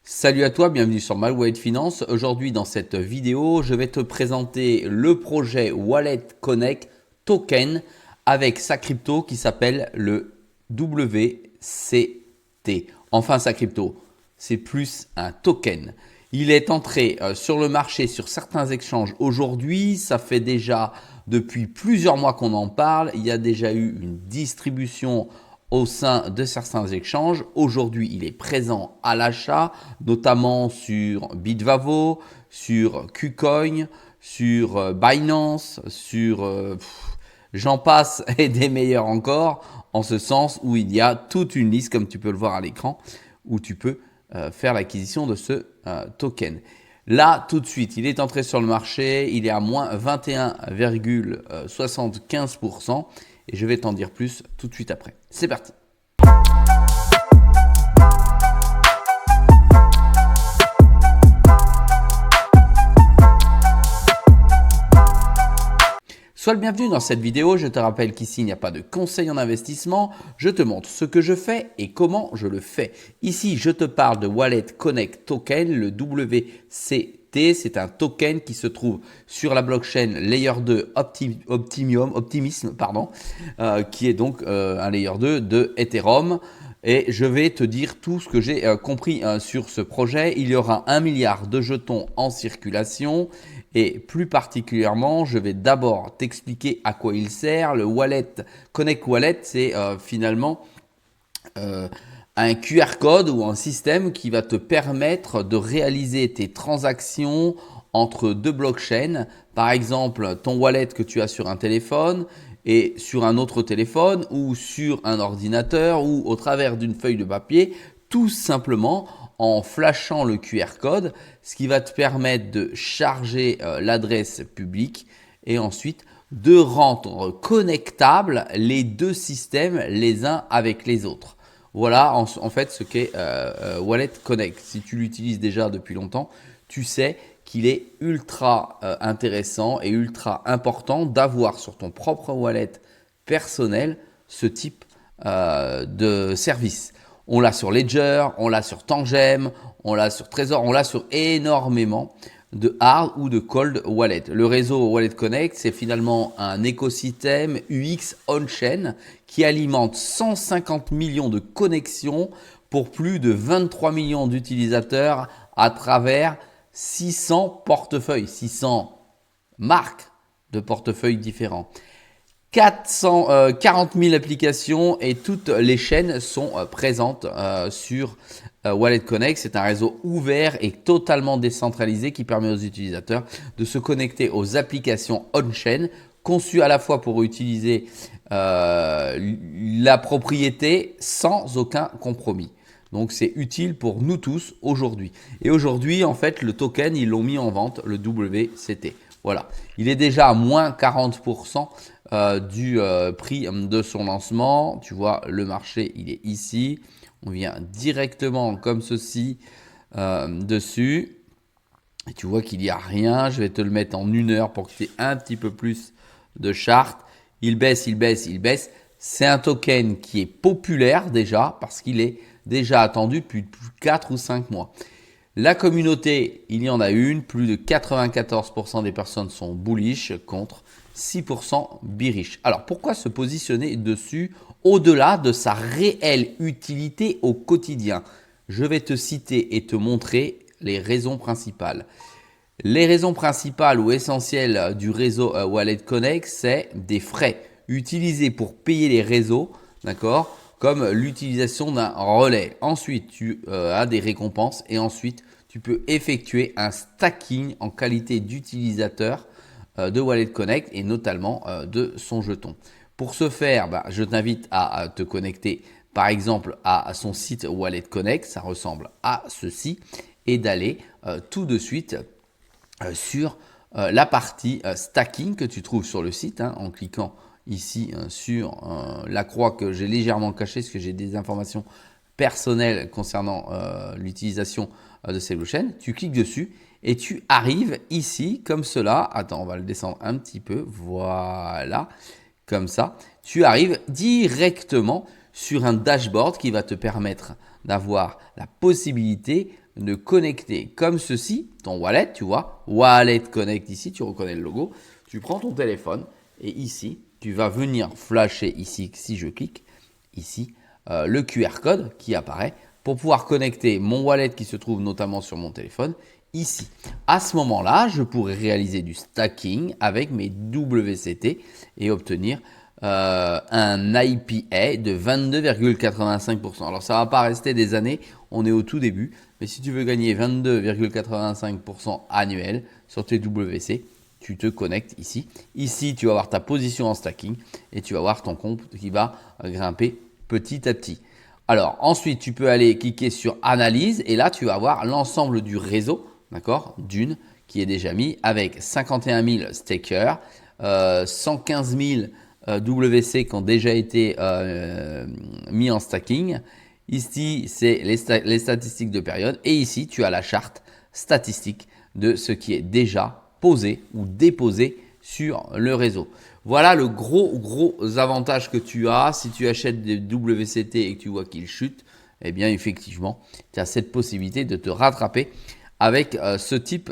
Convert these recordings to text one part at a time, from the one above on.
Salut à toi, bienvenue sur My Wallet Finance. Aujourd'hui dans cette vidéo, je vais te présenter le projet Wallet Connect Token avec sa crypto qui s'appelle le WCT. Enfin sa crypto, c'est plus un token. Il est entré sur le marché sur certains exchanges aujourd'hui. Ça fait déjà depuis plusieurs mois qu'on en parle. Il y a déjà eu une distribution au sein de certains échanges. Aujourd'hui, il est présent à l'achat, notamment sur Bitvavo, sur KuCoin, sur Binance, sur j'en passe et des meilleurs encore, en ce sens où il y a toute une liste, comme tu peux le voir à l'écran, où tu peux faire l'acquisition de ce token. Là, tout de suite, il est entré sur le marché, il est à moins 21,75% et je vais t'en dire plus tout de suite après. C'est parti. Sois le bienvenu dans cette vidéo. Je te rappelle qu'ici, il n'y a pas de conseil en investissement. Je te montre ce que je fais et comment je le fais. Ici, je te parle de Wallet Connect Token, le WCT. C'est un token qui se trouve sur la blockchain Layer 2 Optimism, qui est donc un Layer 2 de Ethereum. Et je vais te dire tout ce que j'ai compris sur ce projet. Il y aura 1 milliard de jetons en circulation. Et plus particulièrement, je vais d'abord t'expliquer à quoi il sert. Le Wallet Connect Wallet, c'est finalement un QR code ou un système qui va te permettre de réaliser tes transactions entre deux blockchains. Par exemple, ton wallet que tu as sur un téléphone et sur un autre téléphone ou sur un ordinateur ou au travers d'une feuille de papier, tout simplement en flashant le QR code, ce qui va te permettre de charger l'adresse publique et ensuite de rendre connectables les deux systèmes les uns avec les autres. Voilà en fait ce qu'est Wallet Connect. Si tu l'utilises déjà depuis longtemps, tu sais qu'il est ultra intéressant et ultra important d'avoir sur ton propre wallet personnel ce type de service. On l'a sur Ledger, on l'a sur Tangem, on l'a sur Trezor, on l'a sur énormément de hard ou de cold wallet. Le réseau Wallet Connect, c'est finalement un écosystème UX on-chain qui alimente 150 millions de connexions pour plus de 23 millions d'utilisateurs à travers 600 portefeuilles, 600 marques de portefeuilles différents. 40 000 applications et toutes les chaînes sont présentes sur Wallet Connect. C'est un réseau ouvert et totalement décentralisé qui permet aux utilisateurs de se connecter aux applications on-chain conçues à la fois pour utiliser la propriété sans aucun compromis. Donc c'est utile pour nous tous aujourd'hui. Et aujourd'hui, en fait, le token, ils l'ont mis en vente, le WCT. Voilà, il est déjà à moins 40% du prix de son lancement. Tu vois, le marché, il est ici. On vient directement comme ceci dessus. Et tu vois qu'il n'y a rien. Je vais te le mettre en 1 heure pour que tu aies un petit peu plus de charte. Il baisse, il baisse, il baisse. C'est un token qui est populaire déjà parce qu'il est déjà attendu depuis 4 ou 5 mois. La communauté, il y en a une, plus de 94% des personnes sont bullish contre 6% bearish. Alors pourquoi se positionner dessus au-delà de sa réelle utilité au quotidien? Je vais te citer et te montrer les raisons principales. Les raisons principales ou essentielles du réseau Wallet Connect, c'est des frais utilisés pour payer les réseaux, d'accord, comme l'utilisation d'un relais. Ensuite, tu as des récompenses et ensuite, tu peux effectuer un stacking en qualité d'utilisateur de Wallet Connect et notamment de son jeton. Pour ce faire, je t'invite à te connecter par exemple à son site Wallet Connect, ça ressemble à ceci, et d'aller tout de suite sur la partie stacking que tu trouves sur le site en cliquant ici sur la croix que j'ai légèrement cachée parce que j'ai des informations personnelles concernant l'utilisation de ces blockchains. Tu cliques dessus et tu arrives ici comme cela. Attends, on va le descendre un petit peu. Voilà, comme ça. Tu arrives directement sur un dashboard qui va te permettre d'avoir la possibilité de connecter comme ceci ton wallet, tu vois, Wallet Connect ici, tu reconnais le logo. Tu prends ton téléphone et ici, tu vas venir flasher ici, si je clique, ici, le QR code qui apparaît pour pouvoir connecter mon wallet qui se trouve notamment sur mon téléphone ici. À ce moment-là, je pourrais réaliser du stacking avec mes WCT et obtenir un IPA de 22,85%. Alors ça ne va pas rester des années, on est au tout début, mais si tu veux gagner 22,85% annuel sur tes WC, tu te connectes ici. Ici, tu vas voir ta position en stacking et tu vas voir ton compte qui va grimper petit à petit. Alors ensuite, tu peux aller cliquer sur analyse et là, tu vas voir l'ensemble du réseau, d'accord, d'une qui est déjà mis avec 51 000 stakers, 115 000 WC qui ont déjà été mis en stacking. Ici, c'est les statistiques de période et ici, tu as la charte statistique de ce qui est déjà posé ou déposé sur le réseau. Voilà le gros avantage que tu as si tu achètes des WCT et que tu vois qu'ils chutent. Eh bien, effectivement, tu as cette possibilité de te rattraper avec ce type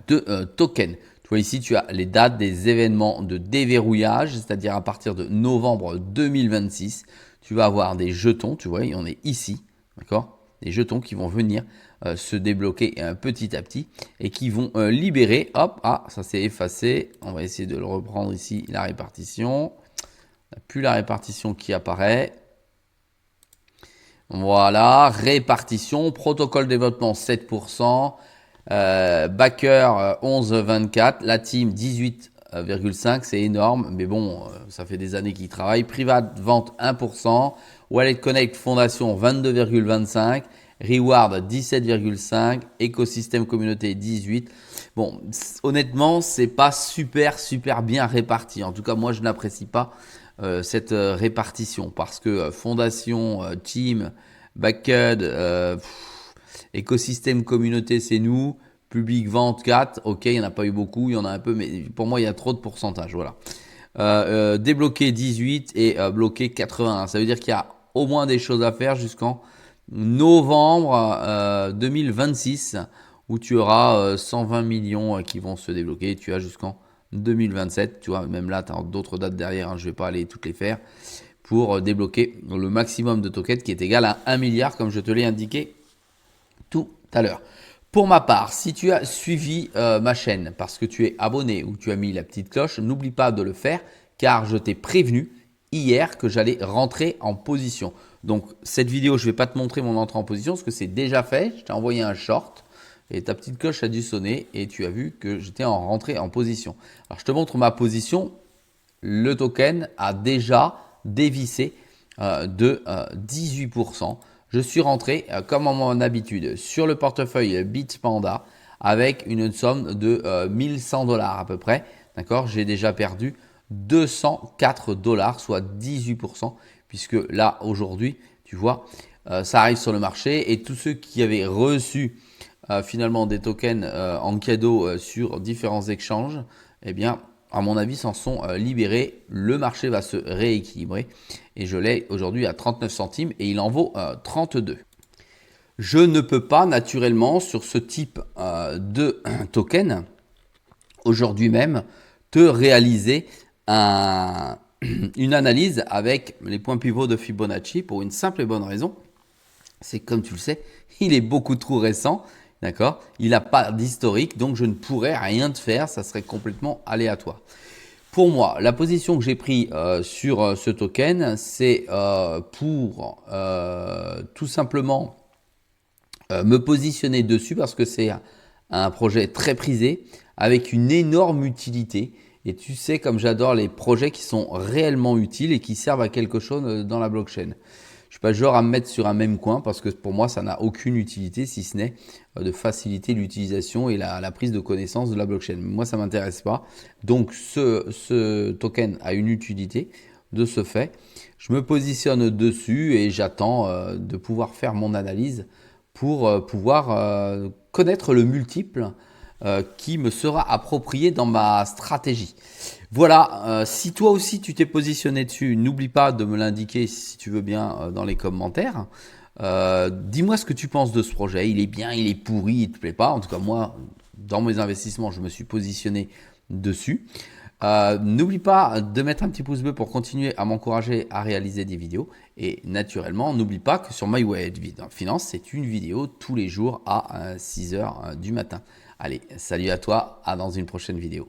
de token. Tu vois ici, tu as les dates des événements de déverrouillage, c'est-à-dire à partir de novembre 2026. Tu vas avoir des jetons, tu vois, on est ici, d'accord? Des jetons qui vont venir se débloquer petit à petit et qui vont libérer, hop, ah, ça s'est effacé. On va essayer de le reprendre ici, la répartition. On n'a plus la répartition qui apparaît. Voilà, répartition, protocole développement 7%, backer 11,24, la team 18,5, c'est énorme, mais bon, ça fait des années qu'ils travaillent. Private vente 1%, Wallet Connect Fondation 22,25, Reward 17,5, écosystème communauté 18. Bon, honnêtement, c'est pas super bien réparti. En tout cas, moi, je n'apprécie pas cette répartition parce que fondation, team, backend, écosystème communauté, c'est nous. Public vente 4, ok, il n'y en a pas eu beaucoup, il y en a un peu, mais pour moi, il y a trop de pourcentage. Voilà. Débloqué 18 et bloqué 81. Ça veut dire qu'il y a au moins des choses à faire jusqu'en novembre 2026 où tu auras 120 millions qui vont se débloquer. Tu as jusqu'en 2027. Tu vois, même là, tu as d'autres dates derrière. Hein, je ne vais pas aller toutes les faire pour débloquer le maximum de tokens qui est égal à 1 milliard comme je te l'ai indiqué tout à l'heure. Pour ma part, si tu as suivi ma chaîne parce que tu es abonné ou tu as mis la petite cloche, n'oublie pas de le faire car je t'ai prévenu hier que j'allais rentrer en position. Donc cette vidéo, je ne vais pas te montrer mon entrée en position parce que c'est déjà fait. Je t'ai envoyé un short et ta petite cloche a dû sonner et tu as vu que j'étais en rentrée en position. Alors je te montre ma position. Le token a déjà dévissé de 18%. Je suis rentré, comme en mon habitude, sur le portefeuille Bitpanda avec une somme de 1100 $ à peu près. D'accord, j'ai déjà perdu 204 $, soit 18%, puisque là, aujourd'hui, tu vois, ça arrive sur le marché et tous ceux qui avaient reçu finalement des tokens en cadeau sur différents exchanges, eh bien, à mon avis, s'en sont libérés. Le marché va se rééquilibrer et je l'ai aujourd'hui à 39 centimes et il en vaut 32. Je ne peux pas naturellement sur ce type de token aujourd'hui même te réaliser une analyse avec les points pivots de Fibonacci pour une simple et bonne raison. C'est comme tu le sais, il est beaucoup trop récent. D'accord, il n'a pas d'historique, donc je ne pourrais rien te faire, ça serait complètement aléatoire. Pour moi, la position que j'ai prise sur ce token, c'est pour tout simplement me positionner dessus parce que c'est un projet très prisé avec une énorme utilité. Et tu sais comme j'adore les projets qui sont réellement utiles et qui servent à quelque chose dans la blockchain. Je ne suis pas le genre à me mettre sur un même coin parce que pour moi, ça n'a aucune utilité si ce n'est de faciliter l'utilisation et la prise de connaissance de la blockchain. Moi, ça ne m'intéresse pas. Donc, ce token a une utilité de ce fait. Je me positionne dessus et j'attends de pouvoir faire mon analyse pour pouvoir connaître le multiple qui me sera approprié dans ma stratégie. Voilà, si toi aussi tu t'es positionné dessus, n'oublie pas de me l'indiquer si tu veux bien dans les commentaires. Dis-moi ce que tu penses de ce projet. Il est bien, il est pourri, il te plaît pas. En tout cas, moi, dans mes investissements, je me suis positionné dessus. N'oublie pas de mettre un petit pouce bleu pour continuer à m'encourager à réaliser des vidéos. Et naturellement, n'oublie pas que sur My Way Finance, c'est une vidéo tous les jours à 6 h du matin. Allez, salut à toi, à dans une prochaine vidéo.